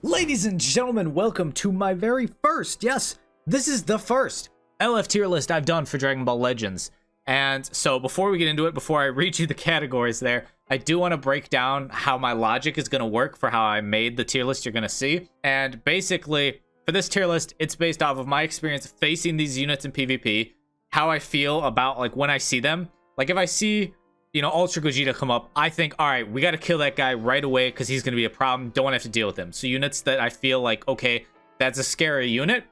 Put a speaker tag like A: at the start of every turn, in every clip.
A: Ladies and gentlemen, welcome to my very first, yes, this is the first LF tier list I've done for Dragon Ball Legends. And so before we get into it, before I read you the categories there, I do want to break down how my logic is going to work for how I made the tier list you're going to see. And basically, for this tier list, it's based off of my experience facing these units in PvP, how I feel about, like, when I see them. Like, if I see, you know, Ultra Gogeta come up, I think, all right, we got to kill that guy right away because he's going to be a problem. Don't want to have to deal with him. So units that I feel like, okay, that's a scary unit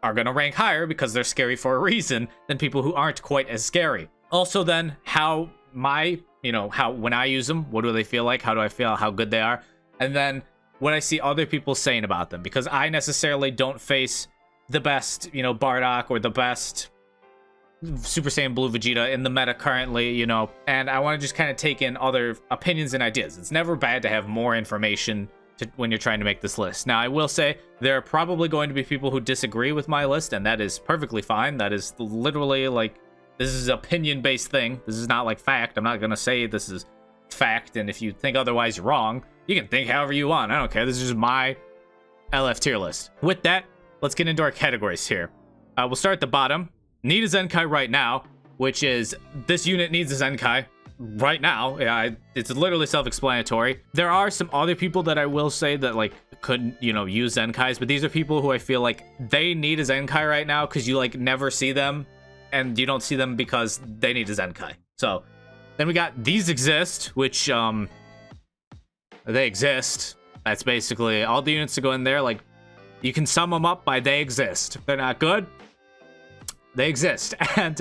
A: are going to rank higher because they're scary for a reason than people who aren't quite as scary. Also then, how my, you know, how when I use them, what do they feel like? How do I feel? How good they are? And then what I see other people saying about them, because I necessarily don't face the best, you know, Bardock or the best Super Saiyan Blue Vegeta in the meta currently, you know, and I want to just kind of take in other opinions and ideas. It's never bad to have more information when you're trying to make this list. Now, I will say there are probably going to be people who disagree with my list, and that is perfectly fine. That is literally, like, this is an opinion-based thing. This is not like fact. I'm not going to say this is fact, and if you think otherwise, you're wrong. You can think however you want. I don't care. This is just my LF tier list. With that, let's get into our categories here. We'll start at the bottom. Need a Zenkai right now, which is this unit needs a Zenkai right now. Yeah, it's literally self-explanatory. There are some other people that I will say that, like, couldn't, you know, use Zenkais, but these are people who I feel like they need a Zenkai right now because you, like, never see them, and you don't see them because they need a Zenkai. So then we got these exist, which they exist. That's basically all the units to go in there. Like, you can sum them up by they exist. They're not good. They exist. And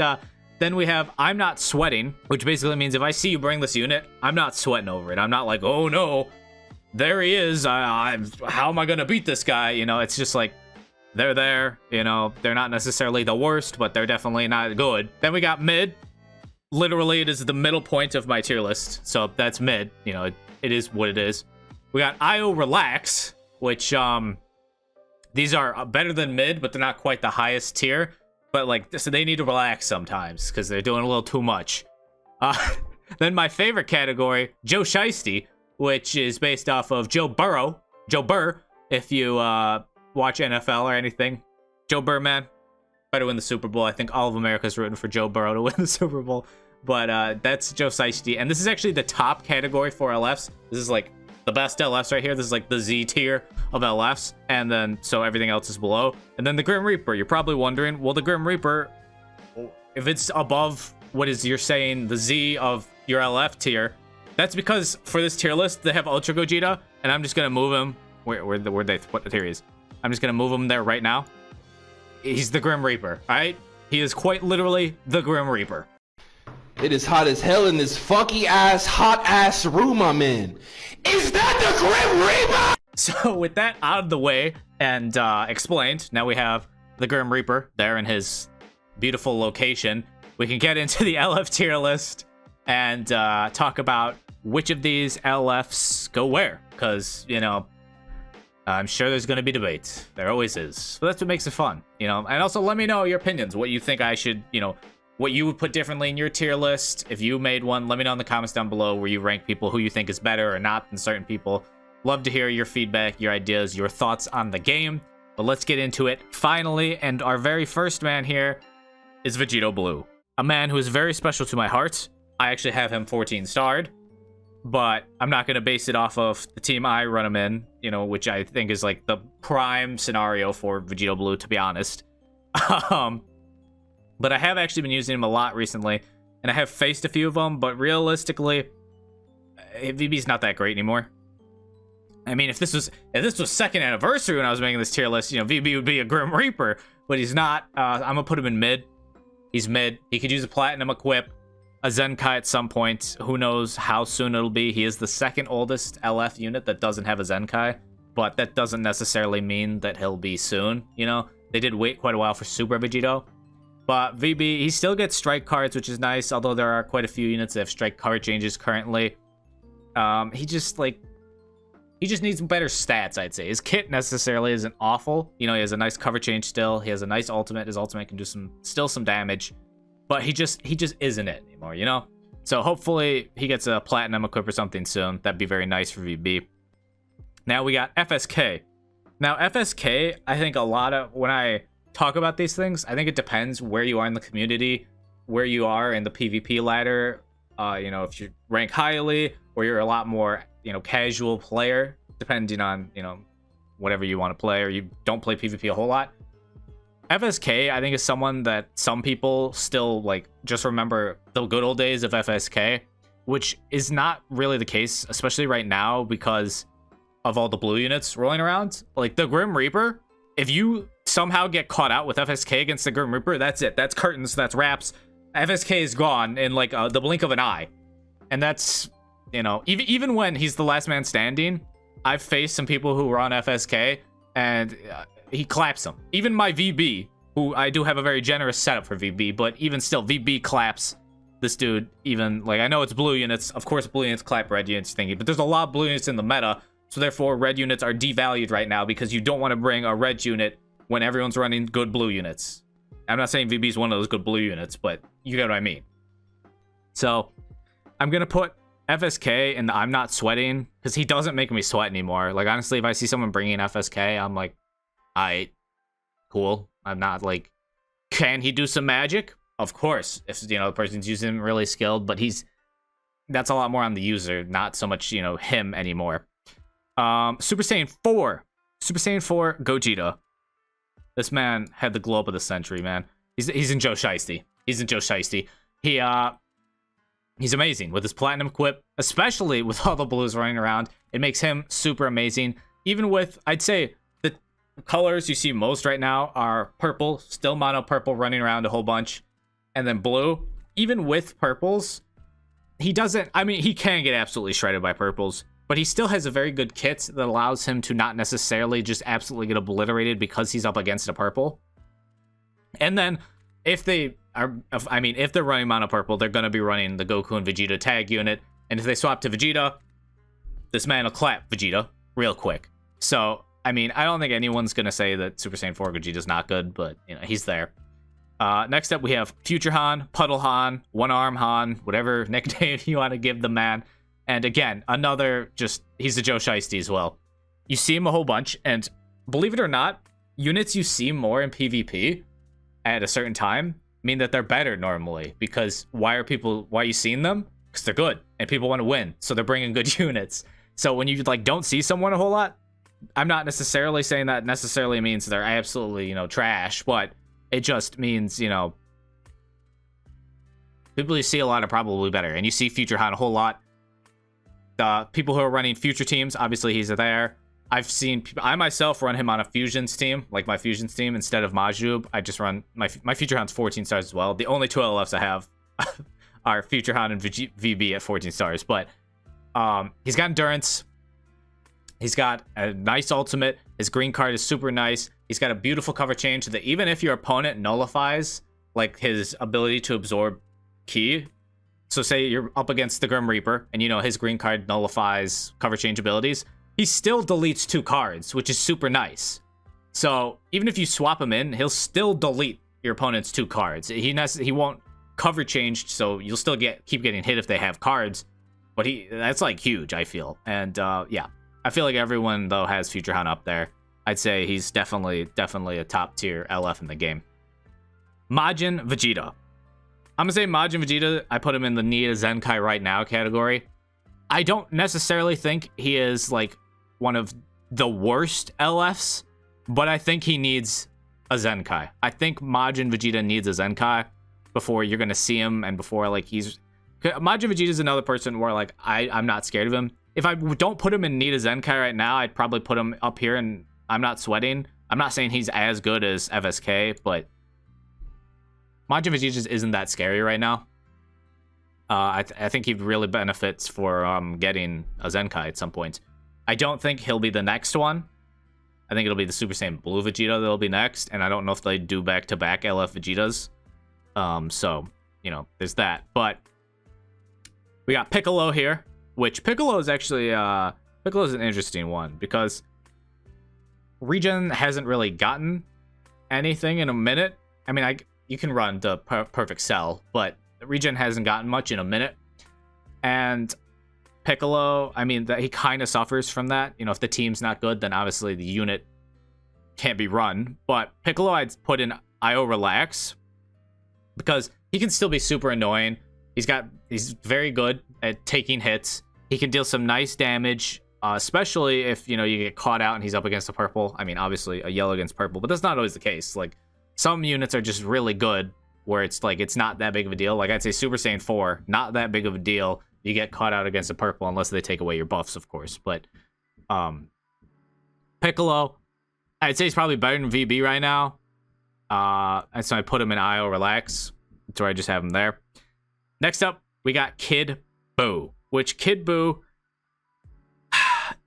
A: then we have I'm not sweating, which basically means if I see you bring this unit, I'm not sweating over it. I'm not like, oh no, there he is. How am I gonna beat this guy? You know, it's just like, they're there. You know, they're not necessarily the worst, but they're definitely not good. Then we got mid. Literally, it is the middle point of my tier list. So that's mid. You know, it is what it is. We got IO Relax, which these are better than mid, but they're not quite the highest tier. But, like, so they need to relax sometimes because they're doing a little too much. Then my favorite category, Joe Shiesty, which is based off of Joe Burr, if you watch NFL or anything. Joe Burr, man, better win the Super Bowl. I think all of America's rooting for Joe Burrow to win the Super Bowl. But that's Joe Shiesty. And this is actually the top category for LFs. This is, like, the best LFs right here. This is, like, the Z tier of LFs, and then so everything else is below. And then the Grim Reaper, you're probably wondering, well, the Grim Reaper, if it's above what is you're saying the Z of your LF tier, that's because for this tier list they have Ultra Gogeta, and I'm just gonna move him what the tier is. I'm just gonna move him there right now. He's the Grim Reaper. All right, he is quite literally the Grim Reaper.
B: It is hot as hell in this funky ass, hot ass room I'm in. Is that the Grim Reaper?
A: So with that out of the way and explained, now we have the Grim Reaper there in his beautiful location. We can get into the LF tier list and talk about which of these LFs go where. Because, you know, I'm sure there's going to be debate. There always is. So that's what makes it fun, you know. And also let me know your opinions, what you think I should, you know, what you would put differently in your tier list. If you made one, let me know in the comments down below where you rank people who you think is better or not than certain people. Love to hear your feedback, your ideas, your thoughts on the game. But let's get into it finally. And our very first man here is Vegito Blue, a man who is very special to my heart. I actually have him 14 starred, but I'm not going to base it off of the team I run him in, you know, which I think is like the prime scenario for Vegito Blue, to be honest. But I have actually been using him a lot recently, and I have faced a few of them, but realistically, VB's not that great anymore. I mean, if this was second anniversary when I was making this tier list, you know, VB would be a Grim Reaper, but he's not. I'm gonna put him in mid. He's mid. He could use a platinum equip, a Zenkai at some point. Who knows how soon it'll be. He is the second oldest LF unit that doesn't have a Zenkai, but that doesn't necessarily mean that he'll be soon. You know, they did wait quite a while for Super Vegito. But VB, he still gets strike cards, which is nice, although there are quite a few units that have strike card changes currently. He just needs better stats, I'd say. His kit necessarily isn't awful. You know, he has a nice cover change still. He has a nice ultimate. His ultimate can do some damage. But he just isn't it anymore, you know? So hopefully he gets a platinum equip or something soon. That'd be very nice for VB. Now we got FSK. Now, FSK, I think a lot of, when I talk about these things, I think it depends where you are in the community, where you are in the PvP ladder. You know, if you rank highly, or you're a lot more, you know, casual player, depending on, you know, whatever you want to play, or you don't play PvP a whole lot. FSK, I think, is someone that some people still, like, just remember the good old days of FSK, which is not really the case, especially right now, because of all the blue units rolling around. Like, the Grim Reaper, if you somehow get caught out with FSK against the Grim Reaper, that's it. That's curtains, that's wraps. FSK is gone in, like, the blink of an eye. And that's, you know, even when he's the last man standing, I've faced some people who were on FSK, and he claps them. Even my VB, who I do have a very generous setup for VB, but even still, VB claps this dude. Even, like, I know it's blue units. Of course, blue units clap red units thingy, but there's a lot of blue units in the meta, so therefore red units are devalued right now because you don't want to bring a red unit when everyone's running good blue units. I'm not saying VB is one of those good blue units, but you get what I mean. So I'm going to put FSK in the I'm not sweating, because he doesn't make me sweat anymore. Like, honestly, if I see someone bringing FSK, I'm like, alright, cool. I'm not like, can he do some magic? Of course, if, you know, the person's using him really skilled, but that's a lot more on the user, not so much, you know, him anymore. Super Saiyan 4. Super Saiyan 4 Gogeta. This man had the glow up of the century, man. He's in Joe Shiesty. He's in Joe Shiesty. He's amazing with his platinum equip, especially with all the blues running around. It makes him super amazing. Even with, I'd say, the colors you see most right now are purple, still mono purple running around a whole bunch, and then blue. Even with purples, he doesn't, I mean, he can get absolutely shredded by purples, but he still has a very good kit that allows him to not necessarily just absolutely get obliterated because he's up against a purple. And then, if they're running mono purple, they're going to be running the Goku and Vegeta tag unit. And if they swap to Vegeta, this man will clap Vegeta real quick. So, I mean, I don't think anyone's going to say that Super Saiyan 4 Gogeta's not good, but, you know, he's there. Next up, we have Future Han, Puddle Han, One Arm Han, whatever nickname you want to give the man. And again, another he's a Joe Shiesty as well. You see him a whole bunch, and believe it or not, units you see more in PvP at a certain time mean that they're better normally, because why are you seeing them? Because they're good and people want to win, so they're bringing good units. So when you, like, don't see someone a whole lot, I'm not necessarily saying that necessarily means they're absolutely, you know, trash, but it just means, you know, people you see a lot are probably better. And you see Future Han a whole lot. The people who are running future teams, obviously he's there. I myself run him on a fusions team, like my fusions team, instead of Majub. I just run my Future Han's 14 stars as well. The only two LFs I have are Future Han and VB at 14 stars. But he's got endurance. He's got a nice ultimate. His green card is super nice. He's got a beautiful cover change that even if your opponent nullifies, like, his ability to absorb ki. So say you're up against the Grim Reaper, and, you know, his green card nullifies cover change abilities. He still deletes 2 cards, which is super nice. So even if you swap him in, he'll still delete your opponent's 2 cards. He won't cover change, so you'll still keep getting hit if they have cards. But that's, like, huge, I feel. And yeah, I feel like everyone, though, has Future Han up there. I'd say he's definitely a top tier LF in the game. Majin Vegeta. I'm gonna say Majin Vegeta, I put him in the need a Zenkai right now category. I don't necessarily think he is, like, one of the worst LFs, but I think he needs a Zenkai. I think Majin Vegeta needs a Zenkai before you're gonna see him, and before, like, Majin Vegeta is another person where, like, I'm not scared of him. If I don't put him in need a Zenkai right now, I'd probably put him up here, and I'm not sweating. I'm not saying he's as good as FSK, but Majin Vegeta just isn't that scary right now. I think he really benefits for getting a Zenkai at some point. I don't think he'll be the next one. I think it'll be the Super Saiyan Blue Vegeta that'll be next, and I don't know if they do back-to-back LF Vegetas. So, you know, there's that. But we got Piccolo here, which Piccolo is actually Piccolo's an interesting one, because Regen hasn't really gotten anything in a minute. I mean, you can run the perfect cell, but Regen hasn't gotten much in a minute. And Piccolo, I mean, he kind of suffers from that. You know, if the team's not good, then obviously the unit can't be run. But Piccolo, I'd put in IO Relax because he can still be super annoying. He's very good at taking hits. He can deal some nice damage, especially if, you get caught out and he's up against a purple. I mean, obviously a yellow against purple, but that's not always the case. Like, some units are just really good where it's like, it's not that big of a deal. Like, I'd say Super Saiyan 4, not that big of a deal. You get caught out against a purple unless they take away your buffs, of course. But Piccolo, I'd say he's probably better than VB right now. And so I put him in IO Relax. That's where I just have him there. Next up, we got Kid Buu. Which Kid Buu,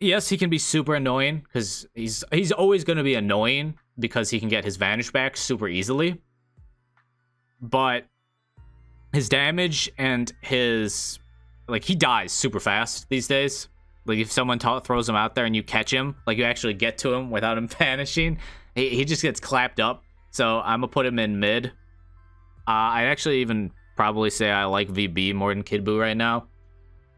A: yes, he can be super annoying because he's always going to be annoying because he can get his Vanish back super easily. But his damage and his... Like, he dies super fast these days. Like, if someone throws him out there and you catch him, like, you actually get to him without him vanishing, he just gets clapped up. So I'm going to put him in mid. I'd actually even probably say I like VB more than Kid Buu right now.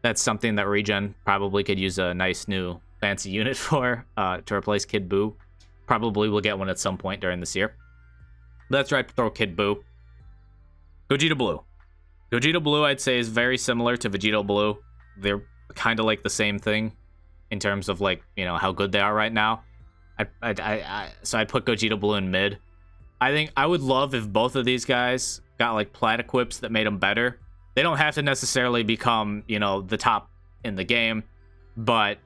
A: That's something that Regen probably could use a nice new fancy unit for, to replace Kid Buu. Probably will get one at some point during this year. That's right, throw Kid Buu. Gogeta Blue. Gogeta Blue, I'd say, is very similar to Vegito Blue. They're kind of like the same thing in terms of, like, how good they are right now. So I'd put Gogeta Blue in mid. I think I would love if both of these guys got, like, plat equips that made them better. They don't have to necessarily become, the top in the game, but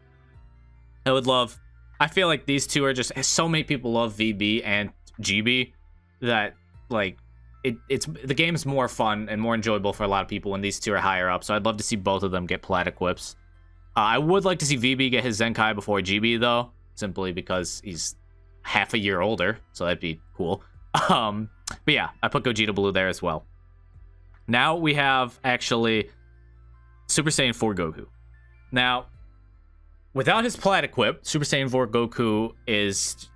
A: I would love... I feel like these two are just... So many people love VB and GB that, like, the game's more fun and more enjoyable for a lot of people when these two are higher up, so I'd love to see both of them get plat equips. I would like to see VB get his Zenkai before GB, though, simply because he's half a year older, so that'd be cool. But yeah, I put Gogeta Blue there as well. Now we have, actually, Super Saiyan 4 Goku. Now, without his plat equip, Super Saiyan 4 Goku is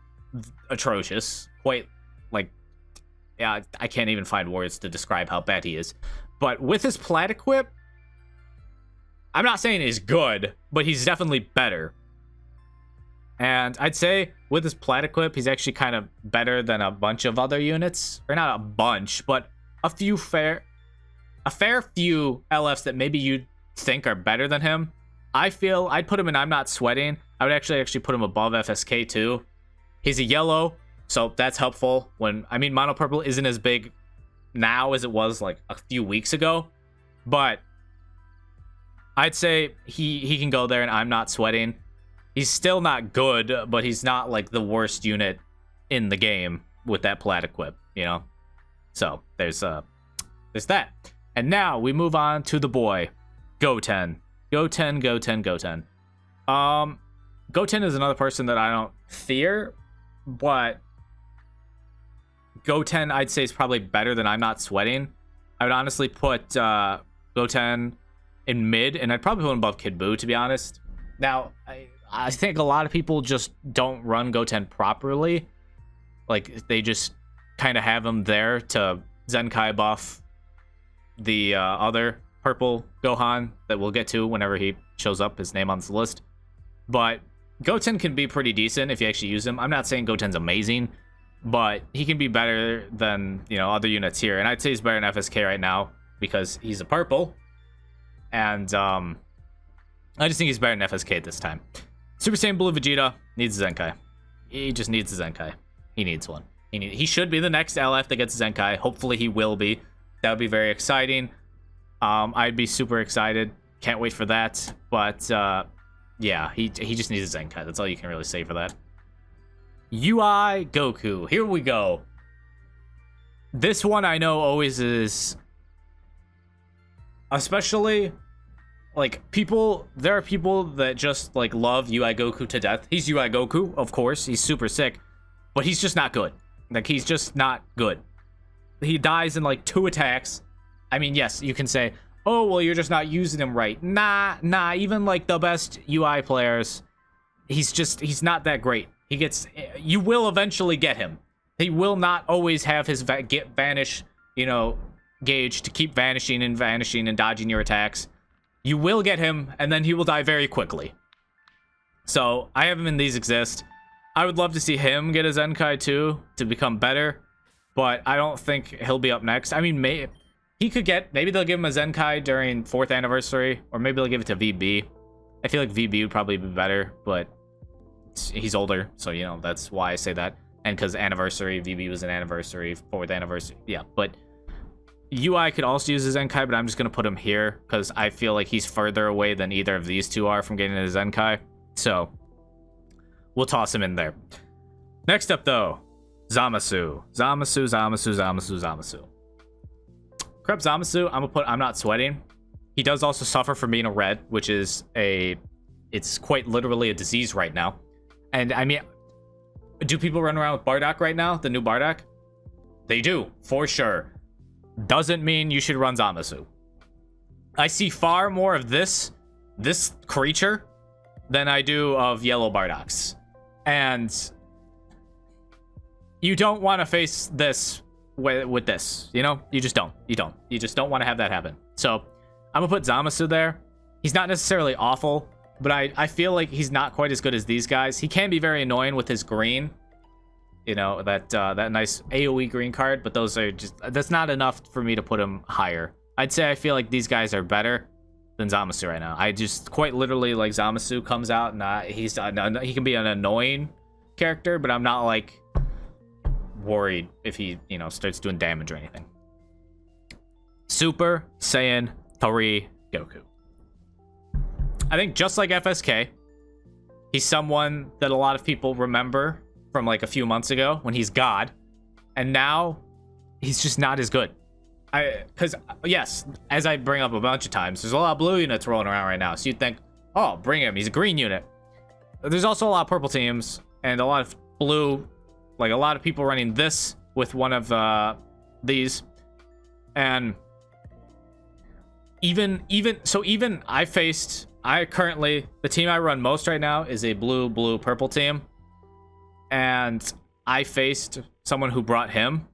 A: atrocious. Quite, like, yeah, I can't even find words to describe how bad he is. But with his plat equip, I'm not saying he's good, but he's definitely better. And I'd say with his plat equip, he's actually kind of better than a bunch of other units. Or not a bunch, but a fair few LFs that maybe you'd think are better than him. I feel I'd put him in I'm Not Sweating. I would actually put him above FSK too. He's a yellow, so that's helpful. Mono Purple isn't as big now as it was like a few weeks ago, but I'd say he can go there and I'm Not Sweating. He's still not good, but he's not like the worst unit in the game with that plat equip, So there's that. And now we move on to the boy, Goten. Goten. Goten is another person that I don't fear, but Goten, I'd say, is probably better than I'm Not Sweating. I would honestly put Goten in mid, and I'd probably put him above Kid Buu, to be honest. Now, I think a lot of people just don't run Goten properly. Like, they just kind of have him there to Zenkai buff the other purple Gohan that we'll get to whenever he shows up, his name on this list. But Goten can be pretty decent if you actually use him. I'm not saying Goten's amazing, but he can be better than, other units here. And I'd say he's better than FSK right now because he's a purple. And I just think he's better than FSK at this time. Super Saiyan Blue Vegeta needs a Zenkai. He just needs a Zenkai. He needs one. He should be the next LF that gets a Zenkai. Hopefully he will be. That would be very exciting. I'd be super excited. Can't wait for that. But yeah, he just needs a Zenkai. That's all you can really say for that. UI Goku. Here we go. This one I know always is, especially like there are people that just like love UI Goku to death. He's UI Goku, of course. He's super sick, but he's just not good. Like, he's just not good. He dies in like 2 attacks. I mean, yes, you can say, oh, well, you're just not using him right. Nah, even like the best UI players, he's not that great. You will eventually get him. He will not always have his vanish, gauge to keep vanishing and dodging your attacks. You will get him, and then he will die very quickly. So I have him in These Exist. I would love to see him get a Zenkai too to become better, but I don't think he'll be up next. I mean, he could get, maybe they'll give him a Zenkai during 4th anniversary, or maybe they'll give it to VB. I feel like VB would probably be better, but he's older, so you know, that's why I say that. And because anniversary, VB was an anniversary, 4th anniversary, yeah. But UI could also use a Zenkai, but I'm just gonna put him here because I feel like he's further away than either of these two are from getting a Zenkai. So we'll toss him in there. Next up, though, Zamasu. Zamasu. Crap, Zamasu, I'm not sweating. He does also suffer from being a red, which is it's quite literally a disease right now. And I mean, do people run around with Bardock right now? The new Bardock? They do, for sure. Doesn't mean you should run Zamasu. I see far more of this creature than I do of yellow Bardocks. And you don't want to face this with this, you know? You just don't. You just don't want to have that happen. So I'm gonna put Zamasu there. He's not necessarily awful, but I feel like he's not quite as good as these guys. He can be very annoying with his green. You know, that nice AoE green card, but those are just, that's not enough for me to put him higher. I'd say I feel like these guys are better than Zamasu right now. I just quite literally, like, Zamasu comes out and he can be an annoying character, but I'm not like worried if he, you know, starts doing damage or anything. Super Saiyan 3 Goku. I think just like FSK, he's someone that a lot of people remember from like a few months ago when he's God, and now he's just not as good. Because yes, as I bring up a bunch of times, there's a lot of blue units rolling around right now, so you'd think, oh, bring him, he's a green unit. There's also a lot of purple teams and a lot of blue, like a lot of people running this with one of these, and even I currently, the team I run most right now is a blue purple team, and I faced someone who brought him.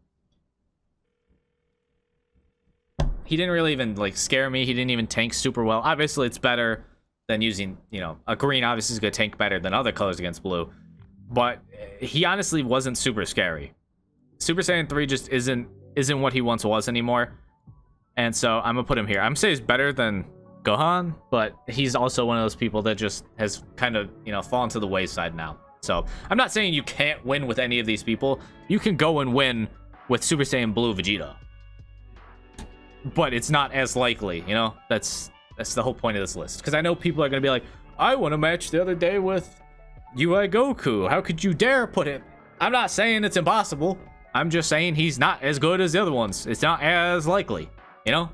A: He didn't really even like scare me. He didn't even tank super well. Obviously it's better than using, you know, a green obviously is gonna tank better than other colors against blue, but he honestly wasn't super scary. Super Saiyan 3 just isn't what he once was anymore, and so I'm gonna put him here. I'm gonna say he's better than Gohan, but he's also one of those people that just has kind of, you know, fallen to the wayside now. So I'm not saying you can't win with any of these people. You can go and win with Super Saiyan Blue Vegeta, but it's not as likely, you know? That's the whole point of this list. Because I know people are going to be like, I won a match the other day with UI Goku. How could you dare put it? I'm not saying it's impossible. I'm just saying he's not as good as the other ones. It's not as likely, you know?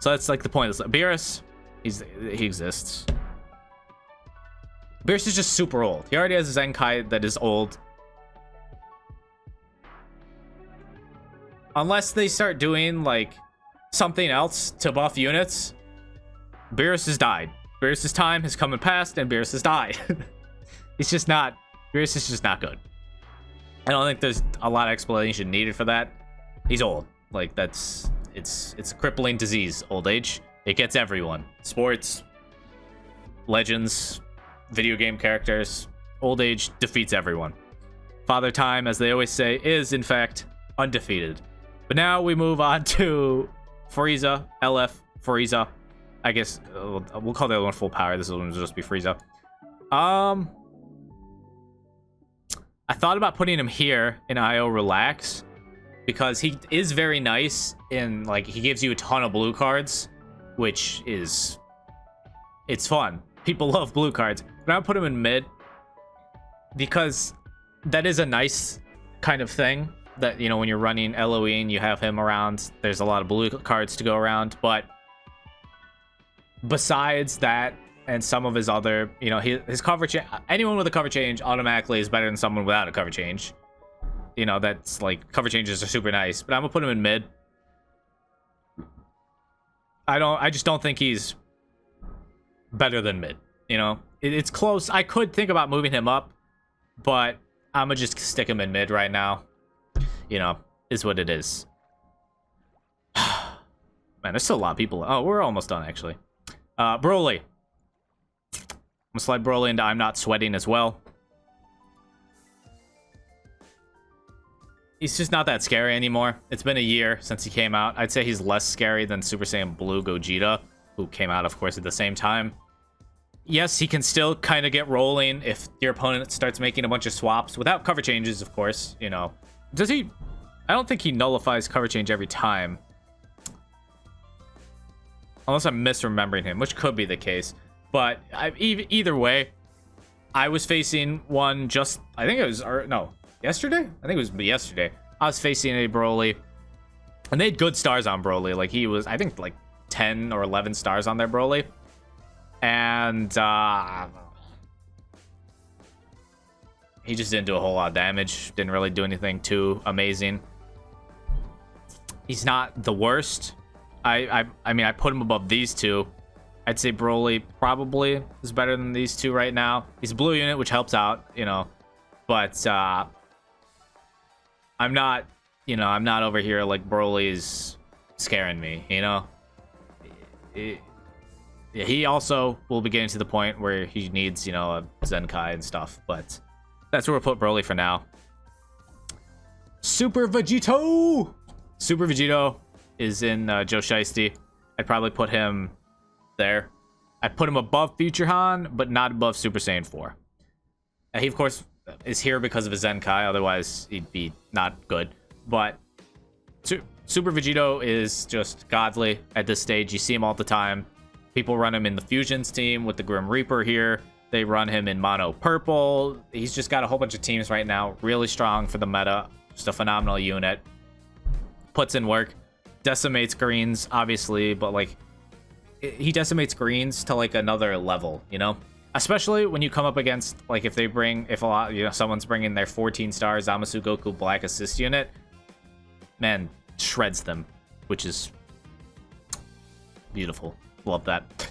A: So that's like the point of this. Beerus, he exists. Beerus is just super old. He already has a Zenkai that is old. Unless they start doing like something else to buff units, Beerus has died. Beerus's time has come and passed, and Beerus has died. Beerus is just not good. I don't think there's a lot of explanation needed for that. He's old. Like, it's a crippling disease, old age. It gets everyone. Sports, legends, video game characters. Old age defeats everyone. Father Time, as they always say, is in fact undefeated. But now we move on to Frieza, LF Frieza. I guess we'll call the other one full power. This one will just be Frieza. I thought about putting him here in IO Relax because he is very nice in, like, he gives you a ton of blue cards, which is, it's fun. People love blue cards. But I'm gonna put him in mid because that is a nice kind of thing that, you know, when you're running LOE and you have him around, there's a lot of blue cards to go around. But besides that, and some of his other, you know, his cover change, anyone with a cover change automatically is better than someone without a cover change. You know, that's like, cover changes are super nice, but I'm gonna put him in mid. I just don't think he's better than mid, you know? It's close. I could think about moving him up, but I'm gonna just stick him in mid right now. You know, is what it is. Man, there's still a lot of people. Oh, we're almost done, actually. Broly. I'm gonna slide Broly into I'm Not Sweating as well. he's just not that scary anymore. It's been a year since he came out. I'd say he's less scary than Super Saiyan Blue Gogeta, who came out, of course, at the same time. Yes, he can still kind of get rolling if your opponent starts making a bunch of swaps without cover changes, of course, you know. Does he? I don't think he nullifies cover change every time. Unless I'm misremembering him, which could be the case. But either way, I was facing one just, I think it was, no, yesterday? I think it was yesterday. I was facing a Broly, and they had good stars on Broly. Like, he was, I think, like 10 or 11 stars on their Broly. And he just didn't do a whole lot of damage. Didn't really do anything too amazing. He's not the worst. I mean, I put him above these two. I'd say Broly probably is better than these two right now. He's a blue unit, which helps out, you know. But I'm not, you know, I'm not over here like Broly's scaring me, you know. He also will be getting to the point where he needs, you know, a Zenkai and stuff. But that's where we'll put Broly for now. Super Vegito! Super Vegito is in Joe Shiesty. I'd probably put him there. I'd put him above Future Han, but not above Super Saiyan 4. He, of course, is here because of his Zenkai. Otherwise, he'd be not good. But Super Vegito is just godly at this stage. You see him all the time. People run him in the Fusions team with the Grim Reaper here. They run him in Mono Purple. He's just got a whole bunch of teams right now. Really strong for the meta. Just a phenomenal unit. Puts in work. Decimates greens, obviously, but like he decimates greens to like another level, you know? Especially when you come up against, like, if a lot, you know, someone's bringing their 14 star Zamasu Goku Black assist unit, man, shreds them, which is beautiful. Love that.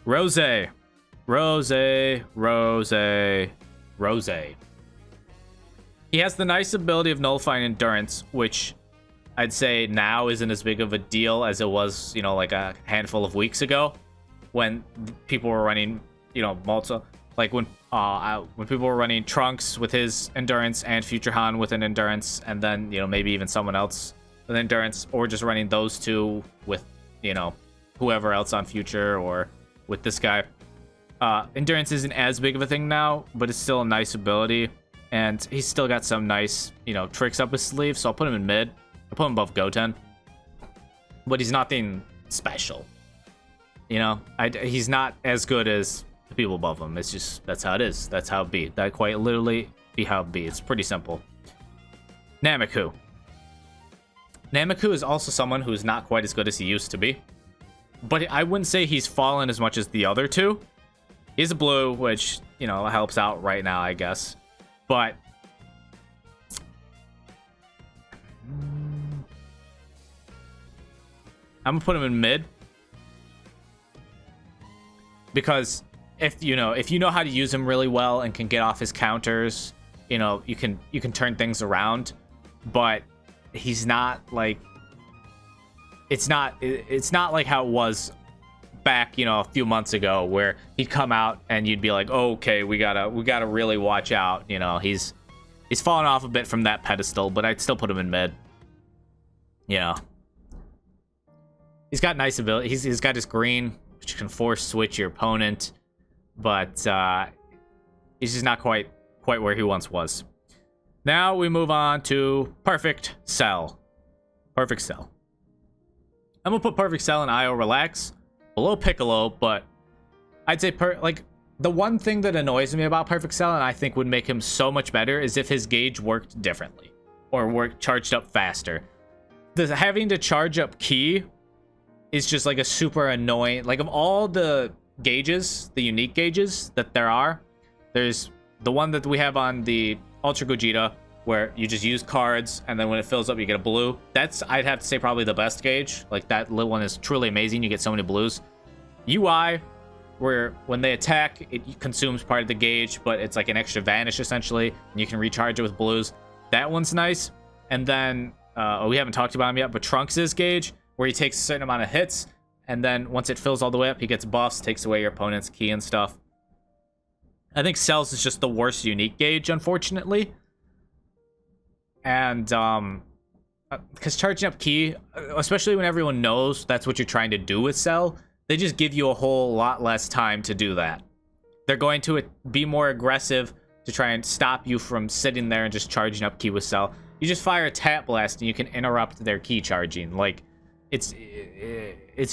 A: Rose. He has the nice ability of nullifying endurance, which I'd say now isn't as big of a deal as it was, you know, like a handful of weeks ago when people were running, you know, like when people were running Trunks with his endurance and Future Han with an endurance, and then, you know, maybe even someone else with endurance, or just running those two with, you know, whoever else on Future or with this guy. Endurance isn't as big of a thing now, but it's still a nice ability, and he's still got some nice, you know, tricks up his sleeve, so I'll put him in mid. I'll put him above Goten, but he's nothing special, you know. He's not as good as the people above him. It's just, that's how it is. That's how it be. That quite literally be how it be. It's pretty simple. Namaku is also someone who's not quite as good as he used to be, but I wouldn't say he's fallen as much as the other two. He's a blue, which, you know, helps out right now, I guess, but I'm gonna put him in mid because if you know how to use him really well and can get off his counters, you know, you can turn things around. But he's not like, it's not like how it was back, you know, a few months ago, where he'd come out and you'd be like, oh, okay, we gotta really watch out. You know, he's fallen off a bit from that pedestal, but I'd still put him in mid. You know, he's got nice ability. He's got his green, which can force switch your opponent, but he's just not quite where he once was. Now we move on to Perfect Cell. Perfect Cell. I'm gonna put Perfect Cell and IO Relax below Piccolo, but I'd say like the one thing that annoys me about Perfect Cell and I think would make him so much better is if his gauge worked differently or charged up faster. Having to charge up Ki is just like a super annoying, like, of all the gauges, the unique gauges that there are, there's the one that we have on the Ultra Gogeta where you just use cards and then when it fills up you get a blue. That's, I'd have to say, probably the best gauge. Like, that little one is truly amazing. You get so many blues. UI, where when they attack it consumes part of the gauge, but it's like an extra vanish essentially, and you can recharge it with blues. That one's nice. And then we haven't talked about him yet, but Trunks' gauge, where he takes a certain amount of hits, and then once it fills all the way up, he gets buffs, takes away your opponent's Ki and stuff. I think Cell's is just the worst unique gauge, unfortunately. And because charging up ki, especially when everyone knows that's what you're trying to do with Cell, they just give you a whole lot less time to do that. They're going to be more aggressive to try and stop you from sitting there and just charging up ki with Cell. You just fire a tap blast and you can interrupt their ki charging. Like, it's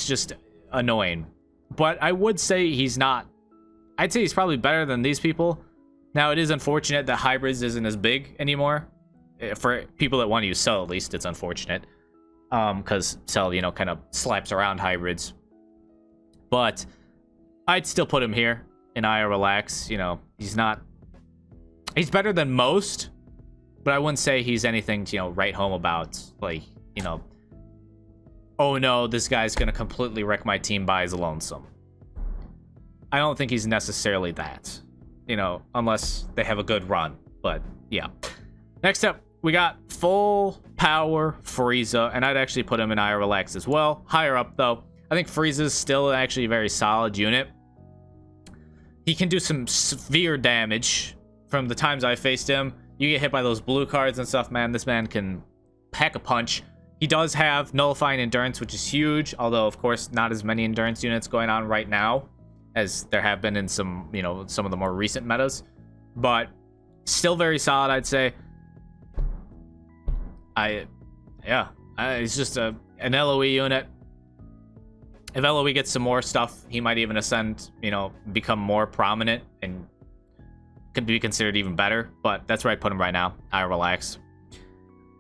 A: just annoying. But I would say he's not. I'd say he's probably better than these people. Now, it is unfortunate that Hybrids isn't as big anymore. For people that want to use Cell, at least, it's unfortunate. Because Cell, you know, kind of slaps around Hybrids. But I'd still put him here in Aya Relax. You know, he's better than most, but I wouldn't say he's anything to, you know, write home about. Like, you know, oh no, this guy's gonna completely wreck my team by his lonesome. I don't think he's necessarily that, you know, unless they have a good run. But yeah. Next up, we got full power Frieza, and I'd actually put him in Aya Relax as well. Higher up though. I think Frieza's still actually a very solid unit. He can do some severe damage. From the times I faced him, you get hit by those blue cards and stuff, man. This man can pack a punch. He does have nullifying endurance, which is huge. Although, of course, not as many endurance units going on right now as there have been in some, you know, some of the more recent metas. But still very solid, I'd say. He's just an LOE unit. If LOE gets some more stuff, he might even ascend, you know, become more prominent and could be considered even better. But that's where I'd put him right now. I Relax.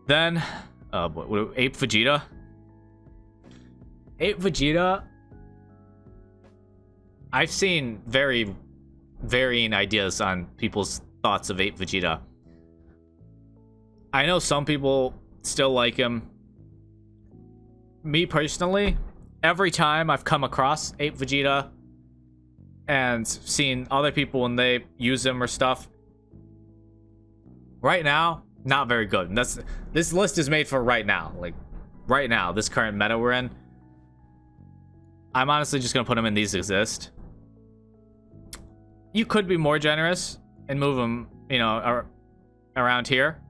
A: Then, Ape Vegeta. Ape Vegeta. I've seen very varying ideas on people's thoughts of Ape Vegeta. I know some people still like him. Me personally, every time I've come across Ape Vegeta and seen other people when they use him or stuff, right now, not very good. And this list is made for right now. Like, right now, this current meta we're in. I'm honestly just gonna put him in these exist. You could be more generous and move him, you know, around here.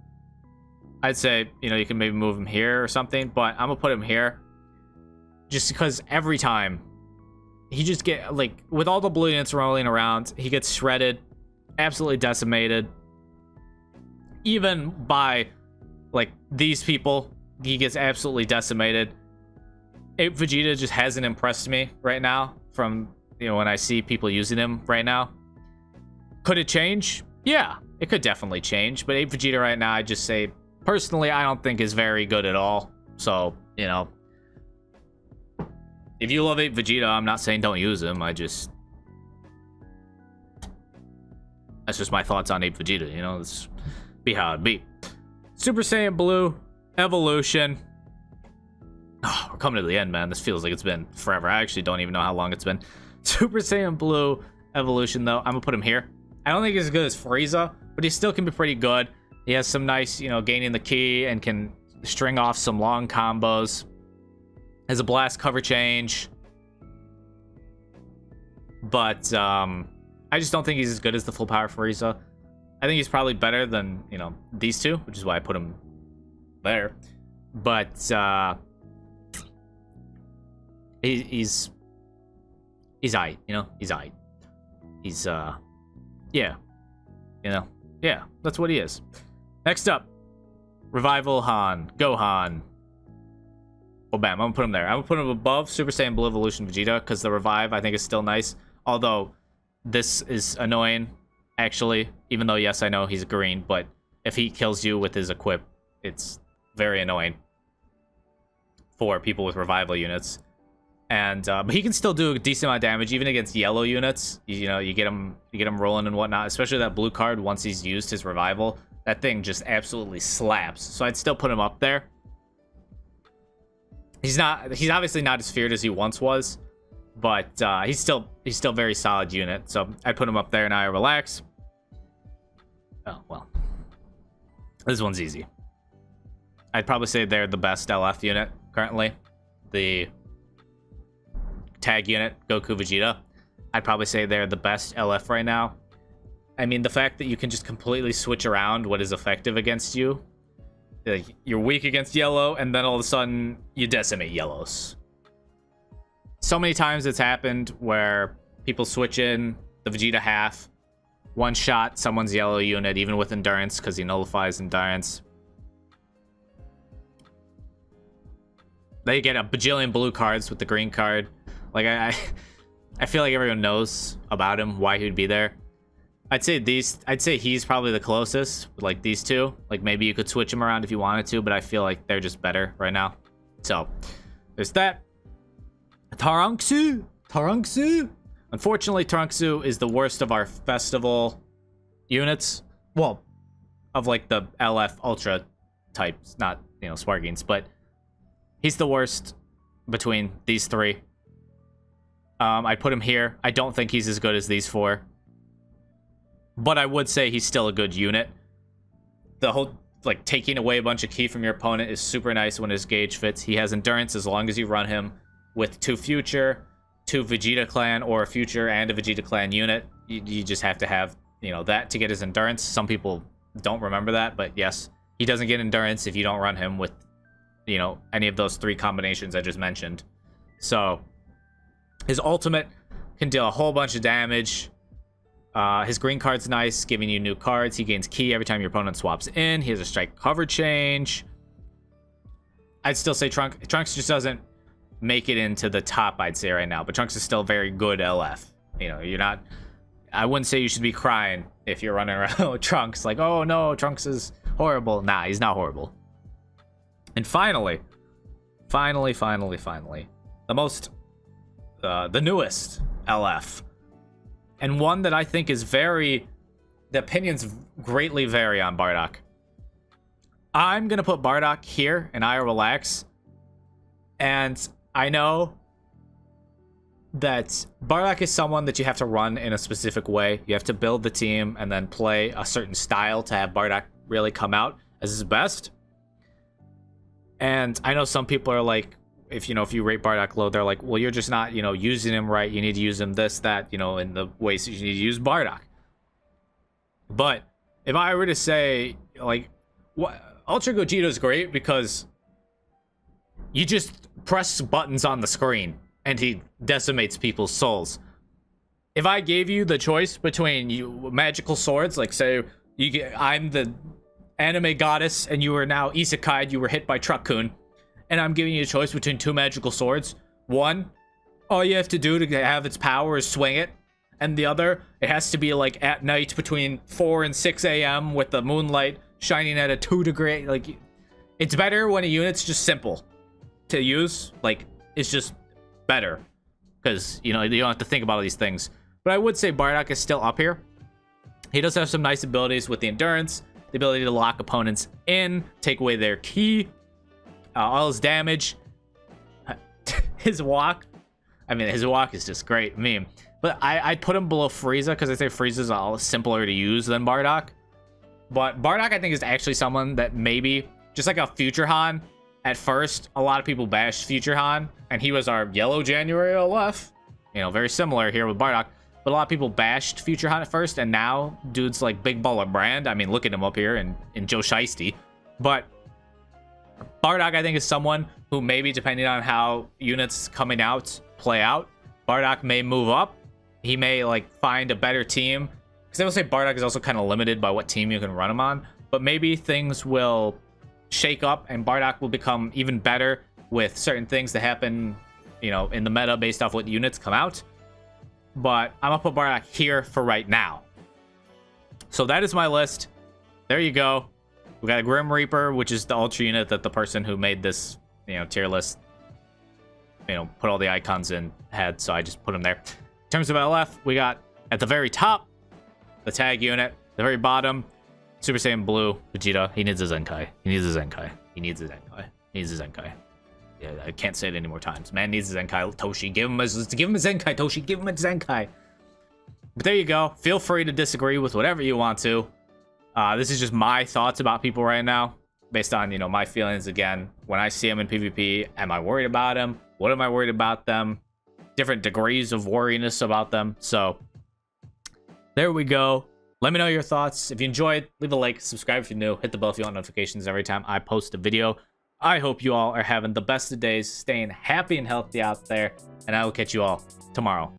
A: I'd say, you know, you can maybe move him here or something, but I'm gonna put him here. Just because every time he just get, like, with all the blue units rolling around, he gets shredded, absolutely decimated. Even by, like, these people, he gets absolutely decimated. Ape Vegeta just hasn't impressed me right now from, you know, when I see people using him right now. Could it change? Yeah, it could definitely change. But Ape Vegeta right now, I just say, personally, I don't think is very good at all. So, you know, if you love Ape Vegeta, I'm not saying don't use him. That's just my thoughts on Ape Vegeta, you know? It's be how it be. Super Saiyan Blue, Evolution. Oh, we're coming to the end, man. This feels like it's been forever. I actually don't even know how long it's been. Super Saiyan Blue, Evolution, though. I'm gonna put him here. I don't think he's as good as Frieza, but he still can be pretty good. He has some nice, you know, gaining the ki and can string off some long combos. Has a blast cover change. But I just don't think he's as good as the full power Frieza. I think he's probably better than, you know, these two, which is why I put him there. But he's aight, you know? He's aight. He's yeah. You know? Yeah, that's what he is. Next up, Revival Han Gohan. Oh, bam, I'm gonna put him there. I'm gonna put him above Super Saiyan Blue Evolution Vegeta because the revive I think is still nice. Although this is annoying, actually. Even though, yes, I know he's green, but if he kills you with his equip, it's very annoying for people with revival units. And but he can still do a decent amount of damage even against yellow units. You know, you get him rolling and whatnot. Especially that blue card once he's used his revival, that thing just absolutely slaps. So I'd still put him up there. He's obviously not as feared as he once was, but he's still very solid unit. So I'd put him up there and I Relax. Oh well, this one's easy. I'd probably say they're the best LF unit currently. The tag unit, Goku Vegeta. I'd probably say they're the best LF right now. I mean, the fact that you can just completely switch around what is effective against you Like, you're weak against yellow, and then all of a sudden you decimate yellows. So many times it's happened where people switch in the Vegeta half, one shot someone's yellow unit, even with endurance, because he nullifies endurance. They get a bajillion blue cards with the green card. Like, I feel like everyone knows about him, why he would be there. I'd say he's probably the closest, like these two. Like, maybe you could switch him around if you wanted to, but I feel like they're just better right now. So, there's that. Taranksu. Unfortunately, Taranksu is the worst of our festival units. Well, of like the LF Ultra types, not, you know, Sparkings, but he's the worst between these three. I'd put him here. I don't think he's as good as these four. But I would say he's still a good unit. The whole, like, taking away a bunch of ki from your opponent is super nice when his gauge fits. He has endurance as long as you run him with 2 future, 2 Vegeta clan, or a future and a Vegeta clan unit. You just have to have, you know, that to get his endurance. Some people don't remember that, but yes, he doesn't get endurance if you don't run him with, you know, any of those 3 combinations I just mentioned. So, his ultimate can deal a whole bunch of damage. His green card's nice, giving you new cards. He gains ki every time your opponent swaps in. He has a strike cover change. I'd still say Trunks just doesn't make it into the top, I'd say, right now. But Trunks is still very good LF. You know, you're not... I wouldn't say you should be crying if you're running around with Trunks. Like, oh no, Trunks is horrible. Nah, he's not horrible. And finally, the most... the newest LF. And one that I think is very... The opinions greatly vary on Bardock. I'm going to put Bardock here in I Relax. And I know that Bardock is someone that you have to run in a specific way. You have to build the team and then play a certain style to have Bardock really come out as his best. And I know some people are like, if you rate Bardock low, they're like, well, you're just not, using him right. You need to use him this, that, in the ways that you need to use Bardock. But if I were to say, like, Ultra Gogeta is great because you just press buttons on the screen and he decimates people's souls. If I gave you the choice between magical swords, like say I'm the anime goddess and you are now isekai'd, you were hit by Truck-kun, and I'm giving you a choice between 2 magical swords. One, all you have to do to have its power is swing it. And the other, it has to be like at night between 4 and 6 a.m. with the moonlight shining at a 2 degree. Like, it's better when a unit's just simple to use. Like, it's just better. Because, you don't have to think about all these things. But I would say Bardock is still up here. He does have some nice abilities with the endurance, the ability to lock opponents in, take away their ki. All his damage, his walk. I mean, his walk is just great meme. But I'd put him below Frieza because I say Frieza's all simpler to use than Bardock. But Bardock, I think, is actually someone that maybe, just like a Future Han, at first, a lot of people bashed Future Han, and he was our Yellow January LF. Very similar here with Bardock. But a lot of people bashed Future Han at first, and now dude's like Big Baller Brand. I mean, look at him up here in Joe Shiesty. But Bardock, I think, is someone who maybe, depending on how units coming out play out, Bardock may move up. He may, like, find a better team. Because I will say Bardock is also kind of limited by what team you can run him on. But maybe things will shake up and Bardock will become even better with certain things that happen, in the meta based off what units come out. But I'm going to put Bardock here for right now. So that is my list. There you go. We got a Grim Reaper, which is the Ultra unit that the person who made this, tier list, put all the icons in had, so I just put them there. In terms of LF, we got at the very top, the tag unit. The very bottom, Super Saiyan Blue, Vegeta. He needs a Zenkai. He needs a Zenkai. He needs a Zenkai. He needs a Zenkai. Yeah, I can't say it any more times. Man needs a Zenkai. Toshi, give him a Zenkai. Toshi, give him a Zenkai. But there you go. Feel free to disagree with whatever you want to. This is just my thoughts about people right now, based on, my feelings. Again, when I see them in PvP, am I worried about them? What am I worried about them? Different degrees of worriness about them. So, there we go. Let me know your thoughts. If you enjoyed, leave a like, subscribe if you're new, hit the bell if you want notifications every time I post a video. I hope you all are having the best of days, staying happy and healthy out there, and I will catch you all tomorrow.